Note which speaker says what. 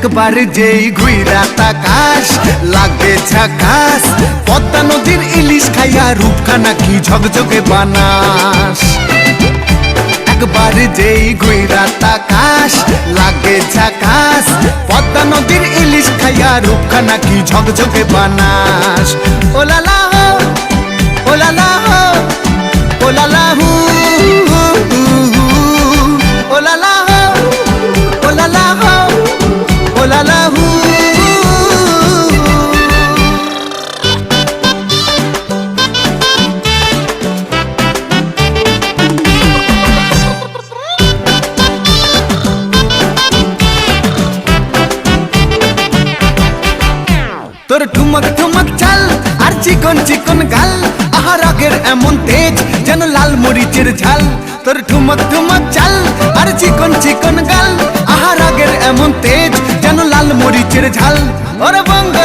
Speaker 1: একবার যেই ঘুইরা তাকাস লাগে ঝাকাস, পদ্মা নদীর ইলিশ খাইয়া রূপখানা কি ঝকঝকে বানাস। একবার যেই ঘুইরা তাকাস লাগে ঝাকাস, পদ্মা নদীর ইলিশ খাইয়া রূপখানা কি ঝকঝকে বানাস। ওলালা হো ওলালা হো ওলালা হু ওলালা হো ওলালা হো ওলালা হু। তোর ঠুমক ঠুমক চাল আর চিকন চিকন গাল, আহা রাগের এমন তেজ যেন লাল মরিচের ঝাল। তোর ঠুমক ঠুমক চাল আর চিকন চিকন গাল, আহা রাগের এমন তেজ যেন লাল মরিচের ঝাল। ওরে বঙ্গ